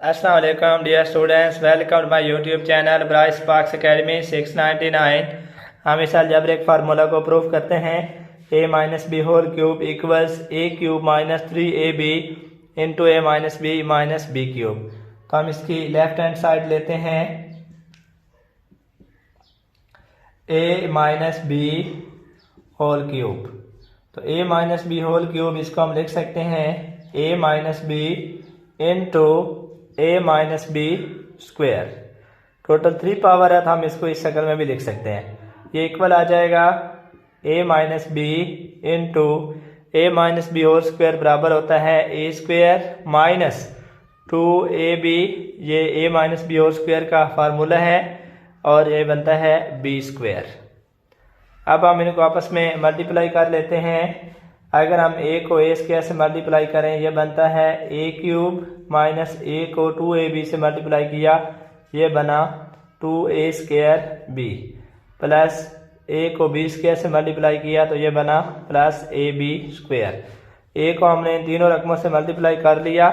अस्सलाम वालेकुम dear students, welcome to my YouTube channel Bright Sparks Academy 699। हम इस अलजेब्रिक फार्मूला को प्रूव करते हैं। a minus b whole cube equals a cube minus 3ab into a minus b cube. तो हम इसकी लेफ्ट हैंड साइड लेते हैं a minus b whole cube. तो a minus b whole cube इसको हम लिख सकते हैं a minus b into a minus b square. Total 3 power है तो हम इसको इस शक्ल में भी लिख सकते हैं। ये इक्वल आ जाएगा a minus b into a minus b whole square बराबर होता है a स्क्वायर माइनस 2ab। ये a minus b whole square का फार्मूला है और ये बनता है b स्क्वायर। अब हम इनको आपस में मल्टीप्लाई कर लेते हैं। अगर हम a को a स्क्वायर से मल्टीप्लाई करें, यह बनता है a क्यूब माइनस a को 2ab से मल्टीप्लाई किया, ये बना 2a square b, plus a को b स्क्वायर से मल्टीप्लाई किया तो ये बना प्लस ab स्क्वायर। a को हमने इन तीनों रकमों से मल्टीप्लाई कर लिया,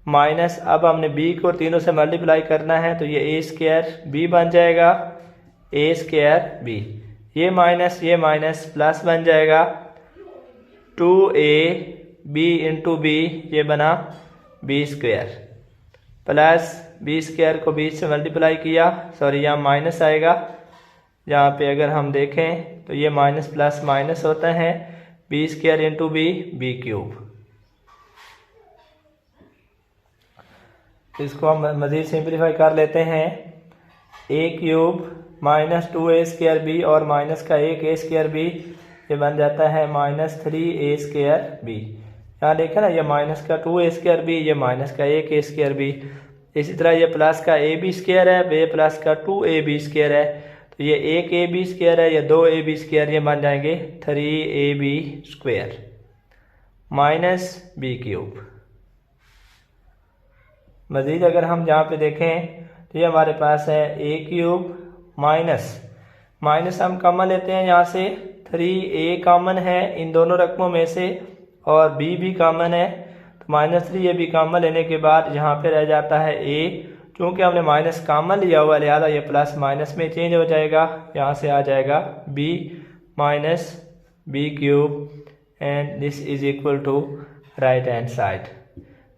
माइनस अब हमने b को तीनों से मल्टीप्लाई करना है तो ये a स्क्वायर b बन जाएगा, a स्क्वायर b। ये माइनस प्लस बन जाएगा 2ab इंटू b, ये बना b square, plus b square को b से मल्टीप्लाई किया, सॉरी यहाँ माइनस आएगा। यहाँ पे अगर हम देखें तो ये माइनस प्लस माइनस होता है, b square into b cube. इसको हम मज़ीद सिंप्लीफाई कर लेते हैं। a cube minus 2a square b और माइनस का एक a स्क्वायर b, ये बन जाता है माइनस 3a स्क्वायर b। यहाँ देखें ना, ये माइनस का 2a स्क्वायर b, ये माइनस का एक a स्क्वायर b। इसी तरह ये प्लस का ab स्क्वायर है, ये प्लस का 2ab स्क्वायर है, तो ये एक ab स्क्वायर है, ये 2ab स्क्वायर, ये बन जाएंगे 3ab square minus b cube. मज़ीद अगर हम यहाँ पे देखें तो ये हमारे पास है a क्यूब माइनस हम कॉमन लेते हैं, यहाँ से 3a कॉमन है इन दोनों रकमों में से और b भी कॉमन है, तो माइनस 3ab कॉमन लेने के बाद यहाँ पे रह जाता है a। क्योंकि हमने माइनस कॉमन लिया हुआ लिहाजा ये प्लस माइनस में चेंज हो जाएगा, यहाँ से आ जाएगा b minus b cube and this is equal to right hand side.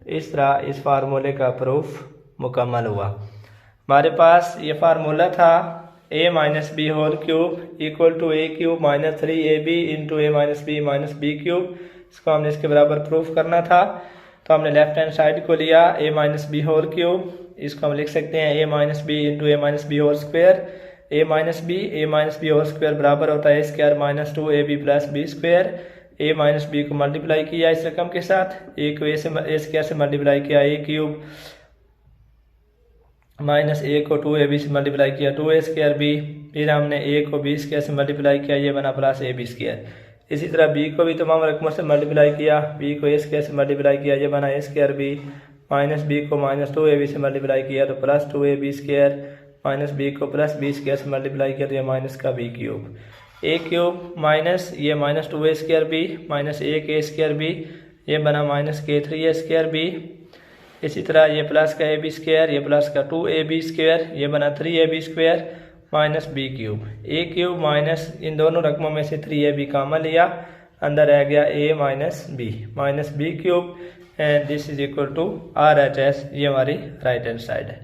इस तरह इस फार्मूले का प्रूफ मुकम्मल हुआ। हमारे पास ये फार्मूला था a minus b whole cube equal to a cube minus 3ab into a minus b cube. इसको हमने इसके बराबर प्रूफ करना था, तो हमने लेफ्ट हैंड साइड को लिया a minus b whole cube. इसको हम लिख सकते हैं a minus b into a minus b whole square. a minus b whole square बराबर होता है a square minus 2ab plus b square. a minus b को मल्टीप्लाई किया इस रकम के साथ, a को a स्क्वायर से मल्टीप्लाई किया a क्यूब माइनस a को 2ab से मल्टीप्लाई किया 2a स्क्वायर b, फिर हमने a को b स्क्वायर से मल्टीप्लाई किया, ये बना प्लस ab स्क्वायर। इसी तरह b को भी तमाम रकमों से मल्टीप्लाई किया, b को a स्क्वायर से मल्टीप्लाई किया, ये बना a square b, minus b को माइनस 2ab से मल्टीप्लाई किया तो plus 2ab square, minus b को प्लस b स्क्वायर से मल्टीप्लाई किया तो ये माइनस का b cube. a cube minus ये minus 2a square b minus एक a स्क्वायर b, ये बना माइनस के 3a स्क्वायर b। इसी तरह ये प्लस का ab स्क्वायर, ये प्लस का 2ab स्क्वायर, ये बना 3ab square minus b cube. a cube minus इन दोनों रकमों में से 3ab कॉमन लिया, अंदर रह गया a minus b cube and this is equal to RHS। ये हमारी राइट हैंड साइड है।